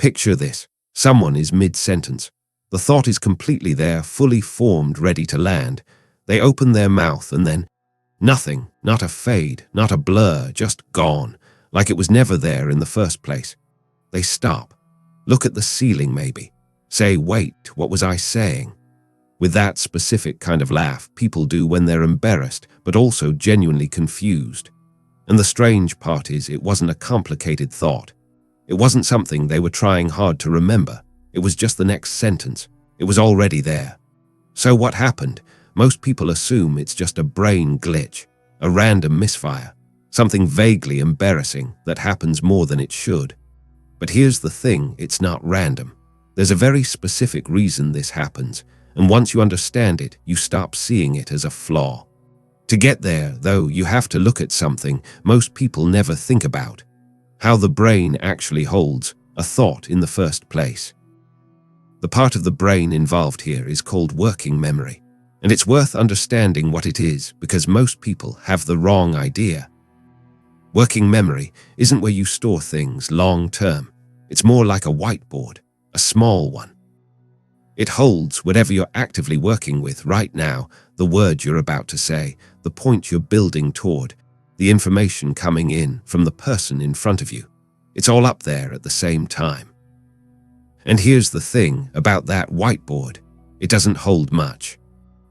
Picture this. Someone is mid-sentence. The thought is completely there, fully formed, ready to land. They open their mouth and then nothing, not a fade, not a blur, just gone, like it was never there in the first place. They stop. Look at the ceiling maybe. Say, wait, what was I saying? With that specific kind of laugh people do when they're embarrassed, but also genuinely confused. And the strange part is it wasn't a complicated thought. It wasn't something they were trying hard to remember. It was just the next sentence. It was already there. So what happened? Most people assume it's just a brain glitch, a random misfire, something vaguely embarrassing that happens more than it should. But here's the thing, it's not random. There's a very specific reason this happens, and once you understand it, you stop seeing it as a flaw. To get there, though, you have to look at something most people never think about: how the brain actually holds a thought in the first place. The part of the brain involved here is called working memory, and it's worth understanding what it is because most people have the wrong idea. Working memory isn't where you store things long term. It's more like a whiteboard, a small one. It holds whatever you're actively working with right now, the word you're about to say, the point you're building toward, the information coming in from the person in front of you. It's all up there at the same time. And here's the thing about that whiteboard. It doesn't hold much.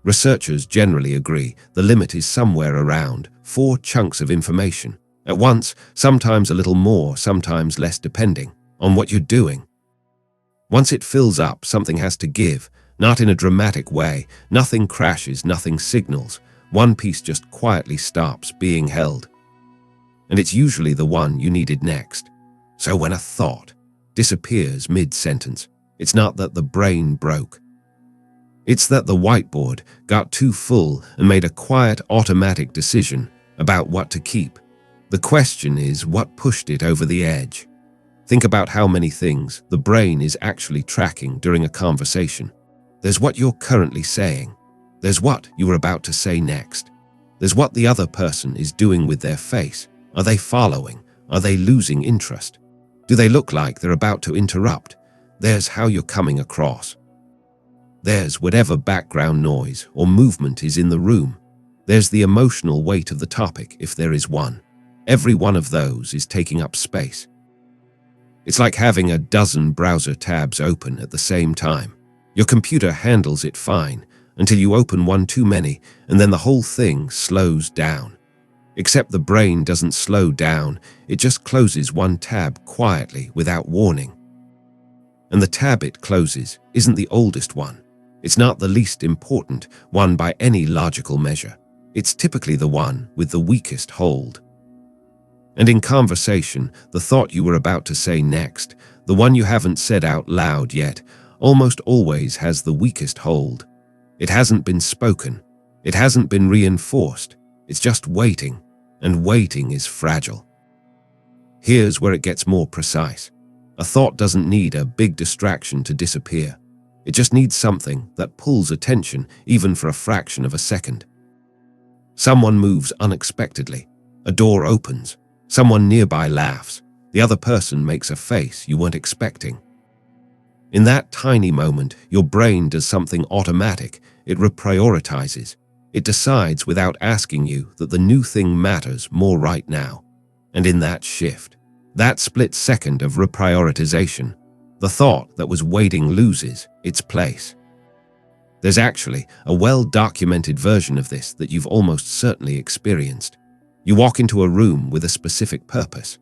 Researchers generally agree the limit is somewhere around 4 chunks of information at once, sometimes a little more, sometimes less, depending on what you're doing. Once it fills up, something has to give, not in a dramatic way. Nothing crashes, nothing signals. One piece just quietly stops being held. And it's usually the one you needed next. So when a thought disappears mid-sentence, it's not that the brain broke. It's that the whiteboard got too full and made a quiet, automatic decision about what to keep. The question is, what pushed it over the edge? Think about how many things the brain is actually tracking during a conversation. There's what you're currently saying. There's what you were about to say next. There's what the other person is doing with their face. Are they following? Are they losing interest? Do they look like they're about to interrupt? There's how you're coming across. There's whatever background noise or movement is in the room. There's the emotional weight of the topic, if there is one. Every one of those is taking up space. It's like having a dozen browser tabs open at the same time. Your computer handles it fine until you open one too many, and then the whole thing slows down. Except the brain doesn't slow down, it just closes one tab quietly without warning. And the tab it closes isn't the oldest one. It's not the least important one by any logical measure. It's typically the one with the weakest hold. And in conversation, the thought you were about to say next, the one you haven't said out loud yet, almost always has the weakest hold. It hasn't been spoken. It hasn't been reinforced. It's just waiting, and waiting is fragile. Here's where it gets more precise. A thought doesn't need a big distraction to disappear. It just needs something that pulls attention even for a fraction of a second. Someone moves unexpectedly. A door opens. Someone nearby laughs. The other person makes a face you weren't expecting. In that tiny moment, your brain does something automatic. It reprioritizes. It decides without asking you that the new thing matters more right now. And in that shift, that split second of reprioritization, the thought that was waiting loses its place. There's actually a well-documented version of this that you've almost certainly experienced. You walk into a room with a specific purpose.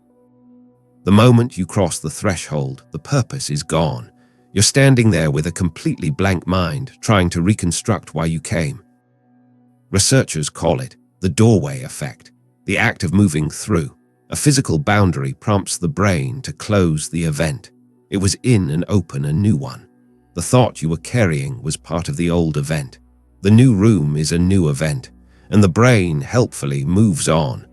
The moment you cross the threshold, the purpose is gone. You're standing there with a completely blank mind, trying to reconstruct why you came. Researchers call it the doorway effect, the act of moving through. A physical boundary prompts the brain to close the event. It was in and open a new one. The thought you were carrying was part of the old event. The new room is a new event, and the brain helpfully moves on.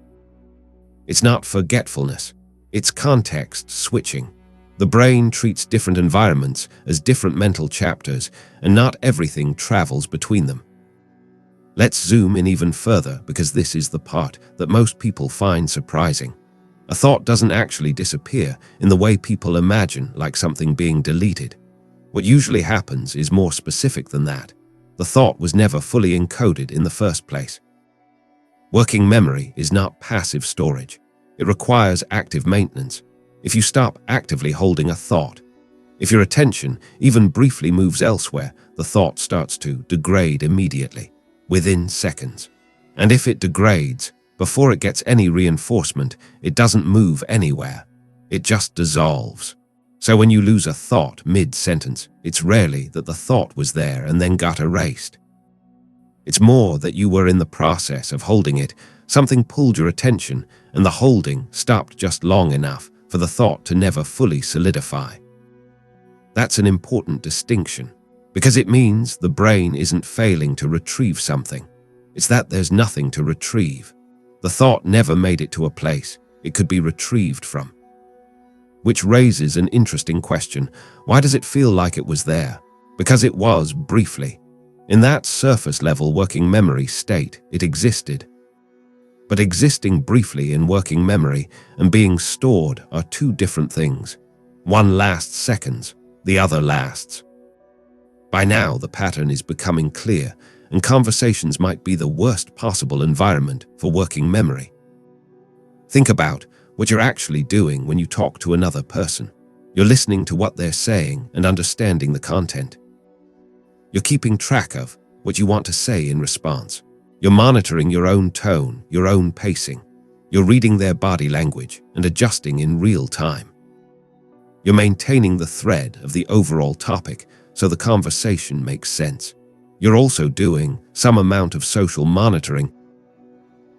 It's not forgetfulness, it's context switching. The brain treats different environments as different mental chapters, and not everything travels between them. Let's zoom in even further because this is the part that most people find surprising. A thought doesn't actually disappear in the way people imagine, like something being deleted. What usually happens is more specific than that. The thought was never fully encoded in the first place. Working memory is not passive storage. It requires active maintenance. If you stop actively holding a thought, if your attention even briefly moves elsewhere, the thought starts to degrade immediately, within seconds. And if it degrades, before it gets any reinforcement, it doesn't move anywhere. It just dissolves. So when you lose a thought mid-sentence, it's rarely that the thought was there and then got erased. It's more that you were in the process of holding it, something pulled your attention, and the holding stopped just long enough for the thought to never fully solidify. That's an important distinction, because it means the brain isn't failing to retrieve something. It's that there's nothing to retrieve. The thought never made it to a place it could be retrieved from. Which raises an interesting question. Why does it feel like it was there? Because it was, briefly. In that surface-level working memory state, it existed. But existing briefly in working memory and being stored are two different things. One lasts seconds, the other lasts. By now, the pattern is becoming clear, and conversations might be the worst possible environment for working memory. Think about what you're actually doing when you talk to another person. You're listening to what they're saying and understanding the content. You're keeping track of what you want to say in response. You're monitoring your own tone, your own pacing. You're reading their body language and adjusting in real time. You're maintaining the thread of the overall topic so the conversation makes sense. You're also doing some amount of social monitoring.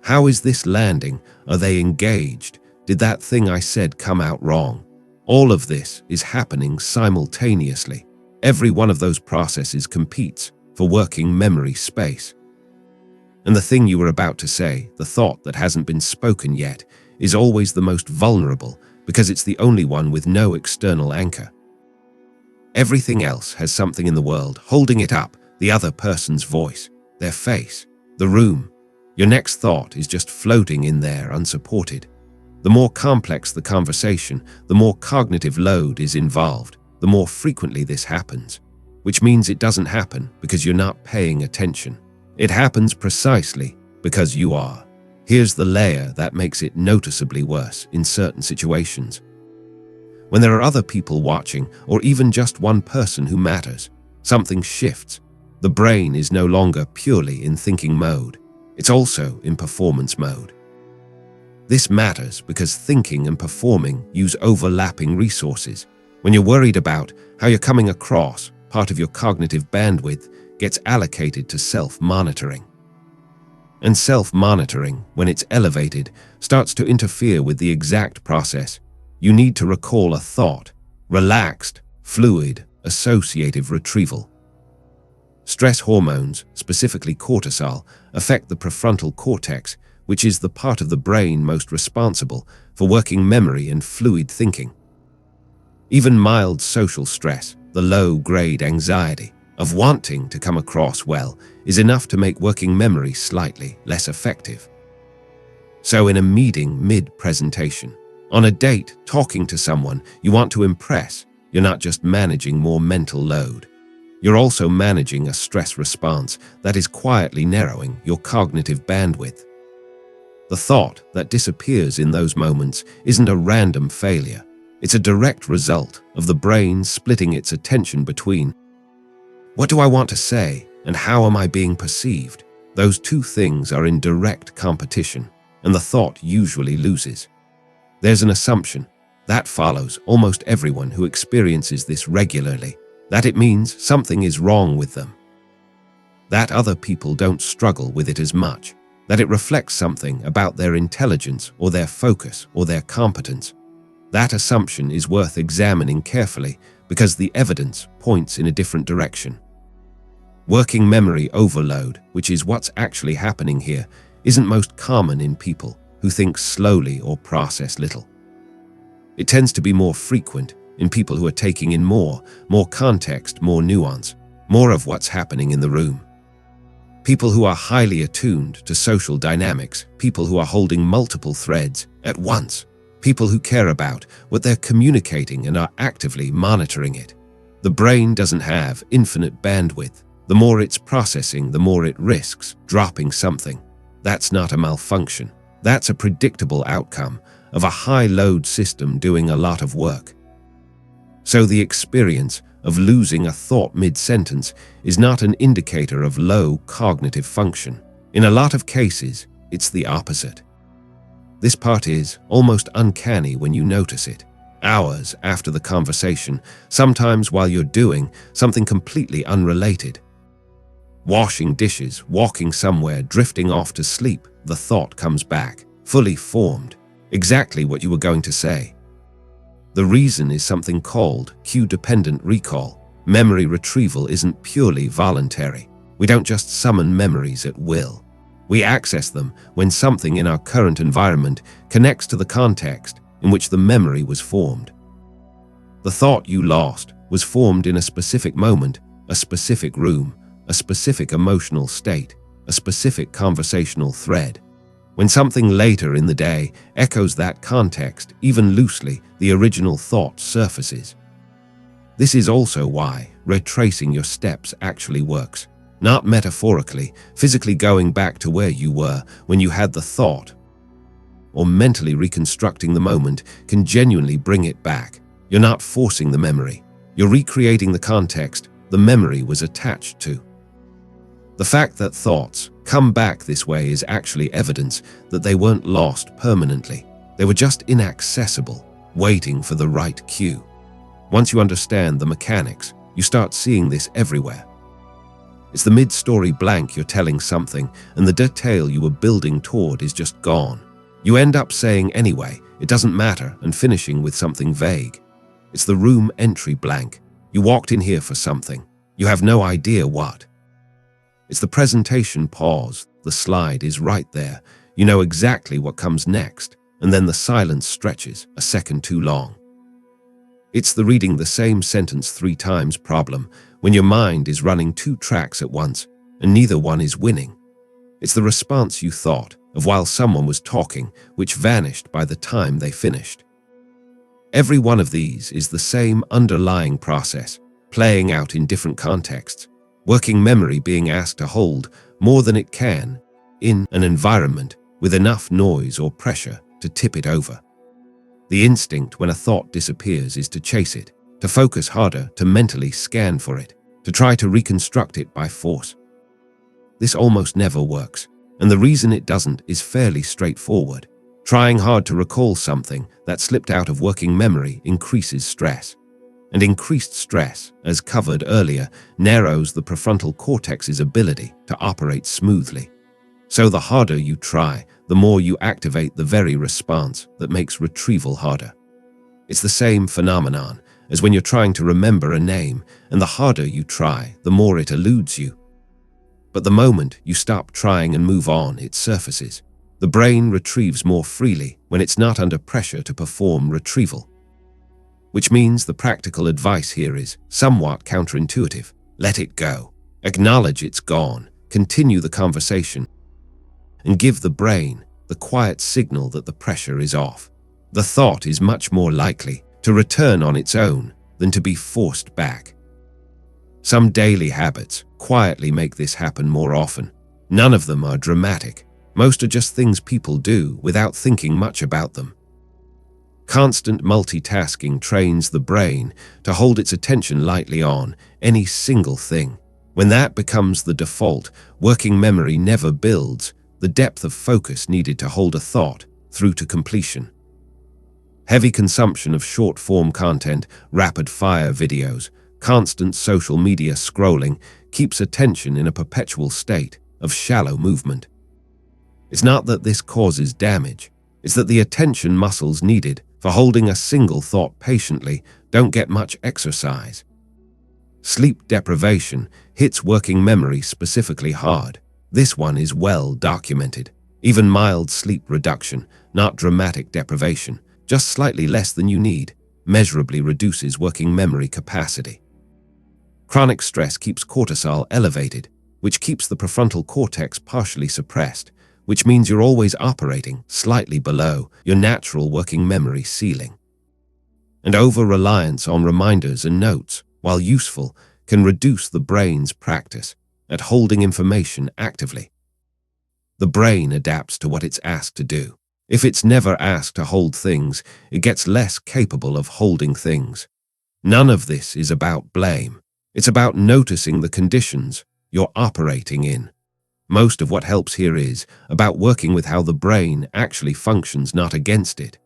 How is this landing? Are they engaged? Did that thing I said come out wrong? All of this is happening simultaneously. Every one of those processes competes for working memory space. And the thing you were about to say, the thought that hasn't been spoken yet, is always the most vulnerable because it's the only one with no external anchor. Everything else has something in the world holding it up, the other person's voice, their face, the room. Your next thought is just floating in there unsupported. The more complex the conversation, the more cognitive load is involved, the more frequently this happens, which means it doesn't happen because you're not paying attention. It happens precisely because you are. Here's the layer that makes it noticeably worse in certain situations. When there are other people watching, or even just one person who matters, something shifts. The brain is no longer purely in thinking mode. It's also in performance mode. This matters because thinking and performing use overlapping resources. When you're worried about how you're coming across, part of your cognitive bandwidth gets allocated to self-monitoring. And self-monitoring, when it's elevated, starts to interfere with the exact process. You need to recall a thought, relaxed, fluid, associative retrieval. Stress hormones, specifically cortisol, affect the prefrontal cortex, which is the part of the brain most responsible for working memory and fluid thinking. Even mild social stress, the low-grade anxiety of wanting to come across well, is enough to make working memory slightly less effective. So in a meeting mid-presentation, on a date, talking to someone you want to impress, you're not just managing more mental load. You're also managing a stress response that is quietly narrowing your cognitive bandwidth. The thought that disappears in those moments isn't a random failure. It's a direct result of the brain splitting its attention between what do I want to say and how am I being perceived? Those two things are in direct competition, and the thought usually loses. There's an assumption that follows almost everyone who experiences this regularly, that it means something is wrong with them, that other people don't struggle with it as much, that it reflects something about their intelligence or their focus or their competence. That assumption is worth examining carefully because the evidence points in a different direction. Working memory overload, which is what's actually happening here, isn't most common in people who think slowly or process little. It tends to be more frequent in people who are taking in more context, more nuance, more of what's happening in the room. People who are highly attuned to social dynamics, people who are holding multiple threads at once. people who care about what they're communicating and are actively monitoring it. The brain doesn't have infinite bandwidth. The more it's processing, the more it risks dropping something. That's not a malfunction. That's a predictable outcome of a high-load system doing a lot of work. So the experience of losing a thought mid-sentence is not an indicator of low cognitive function. In a lot of cases, it's the opposite. This part is almost uncanny when you notice it. Hours after the conversation, sometimes while you're doing something completely unrelated. Washing dishes, walking somewhere, drifting off to sleep, the thought comes back, fully formed, exactly what you were going to say. The reason is something called cue-dependent recall. Memory retrieval isn't purely voluntary. We don't just summon memories at will. We access them when something in our current environment connects to the context in which the memory was formed. The thought you lost was formed in a specific moment, a specific room, a specific emotional state, a specific conversational thread. When something later in the day echoes that context, even loosely, the original thought surfaces. This is also why retracing your steps actually works. Not metaphorically, physically going back to where you were when you had the thought, or mentally reconstructing the moment can genuinely bring it back. You're not forcing the memory. You're recreating the context the memory was attached to. The fact that thoughts come back this way is actually evidence that they weren't lost permanently. They were just inaccessible, waiting for the right cue. Once you understand the mechanics, you start seeing this everywhere. It's the mid-story blank you're telling something, and the detail you were building toward is just gone. You end up saying anyway, it doesn't matter, and finishing with something vague. It's the room entry blank. You walked in here for something. You have no idea what. It's the presentation pause. The slide is right there. You know exactly what comes next, and then the silence stretches a second too long. It's the reading the same sentence 3 times problem, when your mind is running 2 tracks at once, and neither one is winning. It's the response you thought of while someone was talking, which vanished by the time they finished. Every one of these is the same underlying process, playing out in different contexts, working memory being asked to hold more than it can in an environment with enough noise or pressure to tip it over. The instinct when a thought disappears is to chase it, to focus harder, to mentally scan for it, to try to reconstruct it by force. This almost never works, and the reason it doesn't is fairly straightforward. Trying hard to recall something that slipped out of working memory increases stress. And increased stress, as covered earlier, narrows the prefrontal cortex's ability to operate smoothly. So the harder you try, the more you activate the very response that makes retrieval harder. It's the same phenomenon as when you're trying to remember a name, and the harder you try, the more it eludes you. But the moment you stop trying and move on, it surfaces. The brain retrieves more freely when it's not under pressure to perform retrieval. Which means the practical advice here is somewhat counterintuitive. Let it go. Acknowledge it's gone. Continue the conversation. And give the brain the quiet signal that the pressure is off. The thought is much more likely to return on its own than to be forced back. Some daily habits quietly make this happen more often. None of them are dramatic. Most are just things people do without thinking much about them. Constant multitasking trains the brain to hold its attention lightly on any single thing. When that becomes the default, working memory never builds the depth of focus needed to hold a thought through to completion. Heavy consumption of short-form content, rapid-fire videos, constant social media scrolling keeps attention in a perpetual state of shallow movement. It's not that this causes damage, it's that the attention muscles needed for holding a single thought patiently don't get much exercise. Sleep deprivation hits working memory specifically hard. This one is well documented. Even mild sleep reduction, not dramatic deprivation, just slightly less than you need, measurably reduces working memory capacity. Chronic stress keeps cortisol elevated, which keeps the prefrontal cortex partially suppressed, which means you're always operating slightly below your natural working memory ceiling. And over-reliance on reminders and notes, while useful, can reduce the brain's practice at holding information actively. The brain adapts to what it's asked to do. If it's never asked to hold things, it gets less capable of holding things. None of this is about blame. It's about noticing the conditions you're operating in. Most of what helps here is about working with how the brain actually functions, not against it.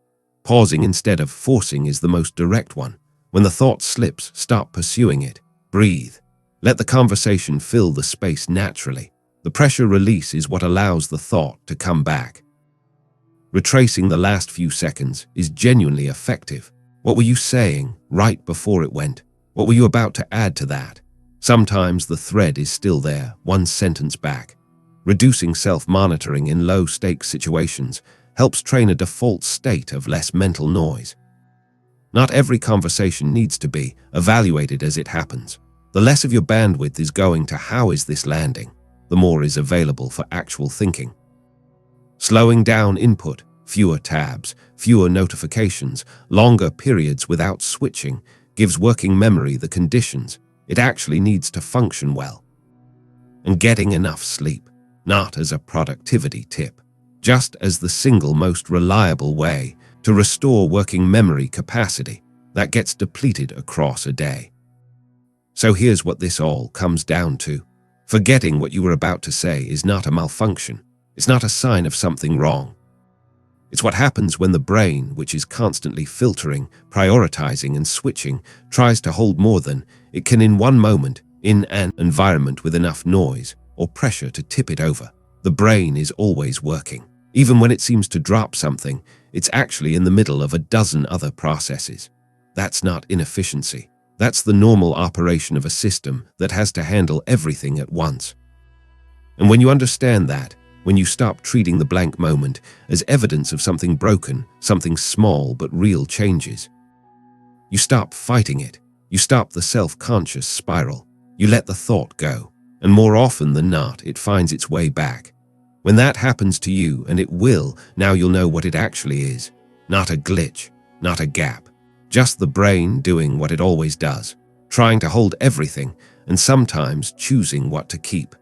Pausing instead of forcing is the most direct one. When the thought slips, stop pursuing it. Breathe. Let the conversation fill the space naturally. The pressure release is what allows the thought to come back. Retracing the last few seconds is genuinely effective. What were you saying right before it went? What were you about to add to that? Sometimes the thread is still there, one sentence back. Reducing self-monitoring in low-stakes situations helps train a default state of less mental noise. Not every conversation needs to be evaluated as it happens. The less of your bandwidth is going to how is this landing, the more is available for actual thinking. Slowing down input, fewer tabs, fewer notifications, longer periods without switching, gives working memory the conditions it actually needs to function well. And getting enough sleep, not as a productivity tip, just as the single most reliable way to restore working memory capacity that gets depleted across a day. So here's what this all comes down to. Forgetting what you were about to say is not a malfunction. It's not a sign of something wrong. It's what happens when the brain, which is constantly filtering, prioritizing, and switching, tries to hold more than it can in one moment in an environment with enough noise or pressure to tip it over. The brain is always working. Even when it seems to drop something, it's actually in the middle of a dozen other processes. That's not inefficiency. That's the normal operation of a system that has to handle everything at once. And when you understand that, when you stop treating the blank moment as evidence of something broken, something small but real changes, you stop fighting it. You stop the self-conscious spiral. You let the thought go. And more often than not, it finds its way back. When that happens to you, and it will, now you'll know what it actually is. Not a glitch, not a gap. Just the brain doing what it always does, trying to hold everything and sometimes choosing what to keep.